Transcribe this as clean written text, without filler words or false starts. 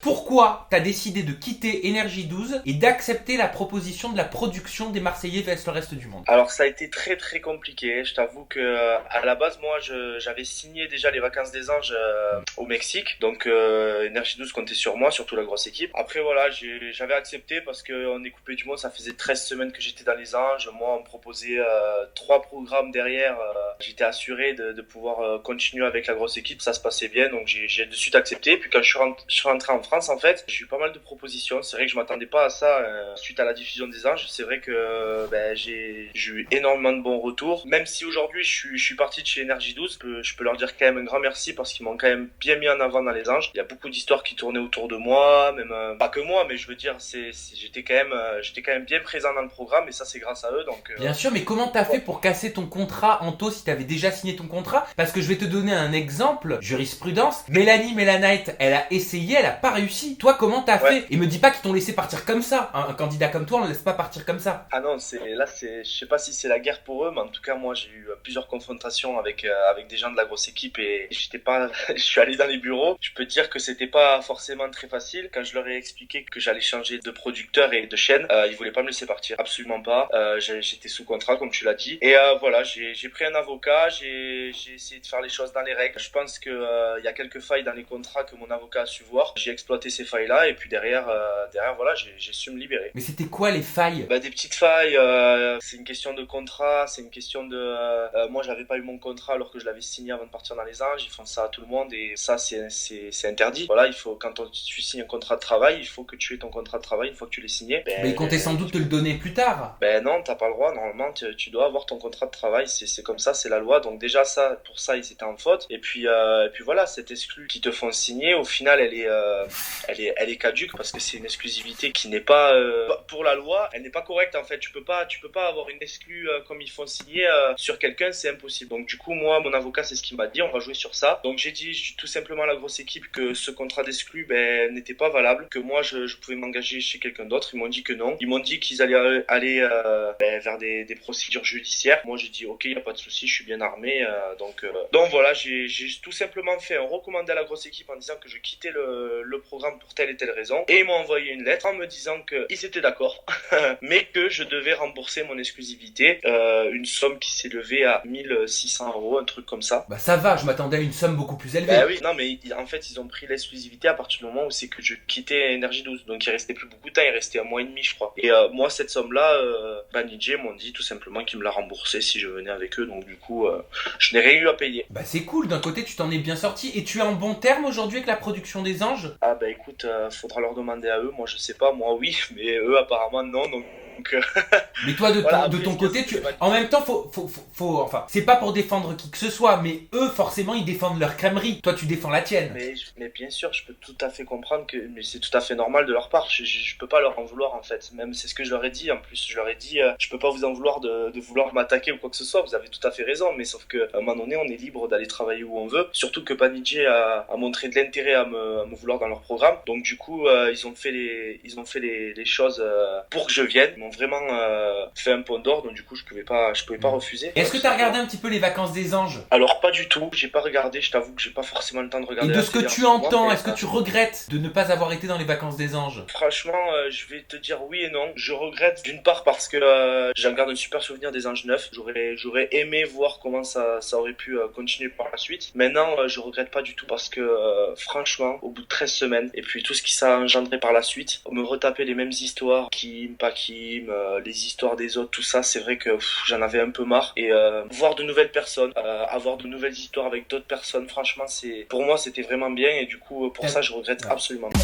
Pourquoi t'as décidé de quitter Énergie 12 et d'accepter la proposition de la production des Marseillais vs le reste du monde? Alors ça a été très très compliqué. Je t'avoue que à la base moi j'avais signé déjà les vacances des anges au Mexique, donc Énergie 12 comptait sur moi, surtout la grosse équipe. Après voilà, j'avais accepté parce que on est coupé du monde. Ça faisait 13 semaines que j'étais dans les anges. Moi on me proposait 3 programmes derrière. J'étais assuré de pouvoir continuer avec la grosse équipe. Ça se passait bien, donc j'ai de suite accepté. Puis quand je suis rentré en France en fait, j'ai eu pas mal de propositions. C'est vrai que je m'attendais pas à ça suite à la diffusion des anges. C'est vrai que j'ai eu énormément de bons retours. Même si aujourd'hui je suis parti de chez Énergie 12, je peux leur dire quand même un grand merci parce qu'ils m'ont quand même bien mis en avant dans les anges. Il y a beaucoup d'histoires qui tournaient autour de moi, même pas que moi, mais je veux dire j'étais quand même bien présent dans le programme et ça c'est grâce à eux. Donc Bien sûr, mais comment t'as fait pour casser ton contrat, Anto, si t'avais déjà signé ton contrat? Parce que je vais te donner un exemple, jurisprudence. Mélanie Mélanite, elle a essayé, elle a pas réussi. Toi, comment t'as fait? Et me dis pas qu'ils t'ont laissé partir comme ça. Un candidat comme toi, on le laisse pas partir comme ça. Ah non, je sais pas si c'est la guerre pour eux, mais en tout cas moi j'ai eu plusieurs confrontations avec des gens de la grosse équipe et je suis allé dans les bureaux. Je peux te dire que c'était pas forcément très facile. Quand je leur ai expliqué que j'allais changer de producteur et de chaîne, ils voulaient pas me laisser partir, absolument pas. J'étais sous contrat comme tu l'as dit et voilà, j'ai pris un avocat, j'ai essayé de faire les choses dans les règles. Je pense que il y a quelques failles dans les contrats que mon avocat a su voir. J'ai exploité ces failles là et puis derrière voilà, j'ai su me libérer. Mais c'était quoi les failles? Des petites failles, c'est une question de contrat, c'est une question de moi j'avais pas eu mon contrat alors que je l'avais signé avant de partir dans les anges. Ils font ça à tout le monde et ça c'est interdit. Voilà, il faut tu signes un contrat de travail, il faut que tu aies ton contrat de travail une fois que tu l'as signé. Mais ils comptaient sans doute te le donner plus tard. Non, t'as pas le droit. Normalement, tu dois avoir ton contrat de travail. C'est comme ça, c'est la loi. Donc déjà ça, pour ça, ils étaient en faute. Et puis voilà, cette exclue qui te font signer, au final, elle est caduque parce que c'est une exclusivité qui n'est pas pour la loi, elle n'est pas correcte en fait. Tu peux pas avoir une exclue comme ils font signer sur quelqu'un, c'est impossible. Donc du coup, moi, mon avocat, c'est ce qu'il m'a dit. On va jouer sur ça. Donc j'ai dit tout simplement à la grosse équipe que ce contrat d'exclus n'était pas valable, que moi je pouvais m'engager chez quelqu'un d'autre. Ils m'ont dit que non. Ils m'ont dit qu'ils allaient aller vers des procédures judiciaires. Moi j'ai dit ok, y a pas de souci, je suis bien armé. Donc voilà, j'ai tout simplement fait un recommandé à la grosse équipe en disant que je quittais le programme pour telle et telle raison. Et ils m'ont envoyé une lettre en me disant qu'ils étaient d'accord, mais que je devais rembourser mon exclusivité, une somme qui s'est levée à 1600 €, un truc comme ça. Bah ça va, je m'attendais à une somme beaucoup plus élevée. Oui, non mais en fait ils ont pris l'exclusivité à partir du moment où c'est que je quittais Énergie 12. Donc il restait plus beaucoup de temps, il restait un mois et demi je crois. Et moi cette somme-là, Banijé m'ont dit tout simplement qu'ils me la remboursaient si je venais avec eux. Donc du coup, je n'ai rien eu à payer. Bah c'est cool, d'un côté tu t'en es bien sorti. Et tu es en bon terme aujourd'hui avec la production des anges? Ah écoute, faudra leur demander à eux. Moi je sais pas, moi oui, mais eux apparemment non. Donc mais toi de ton côté, en même temps enfin c'est pas pour défendre qui que ce soit, mais eux forcément ils défendent leur crèmerie, toi tu défends la tienne. Mais bien sûr, je peux tout à fait comprendre que mais c'est tout à fait normal de leur part. Je peux pas leur en vouloir en fait. Même c'est ce que je leur ai dit. En plus je leur ai dit je peux pas vous en vouloir de vouloir m'attaquer ou quoi que ce soit. Vous avez tout à fait raison, mais sauf que à un moment donné on est libre d'aller travailler où on veut. Surtout que Banijé a montré de l'intérêt à me vouloir dans leur programme. Donc du coup ils ont fait les choses pour que je vienne. Ils m'ont vraiment fait un pont d'or, donc du coup je pouvais pas refuser. Est-ce que t'as regardé un petit peu les vacances des anges? Alors pas du tout, j'ai pas regardé, je t'avoue que j'ai pas forcément le temps de regarder. Et de ce que tu entends, est-ce que tu regrettes de ne pas avoir été dans les vacances des anges? Franchement, je vais te dire oui et non. Je regrette d'une part parce que j'en garde un super souvenir des Anges 9. J'aurais aimé voir comment ça aurait pu continuer par la suite. Maintenant, je regrette pas du tout parce que franchement, au bout de 13 semaines, et puis tout ce qui s'est engendré par la suite, me retaper les mêmes histoires, Kim, pas Kim, les histoires des autres, tout ça, c'est vrai que j'en avais un peu marre. Et voir de nouvelles personnes, avoir de nouvelles histoires avec d'autres personnes, franchement, pour moi, c'était vraiment bien. Et du coup, pour ça, je regrette absolument pas.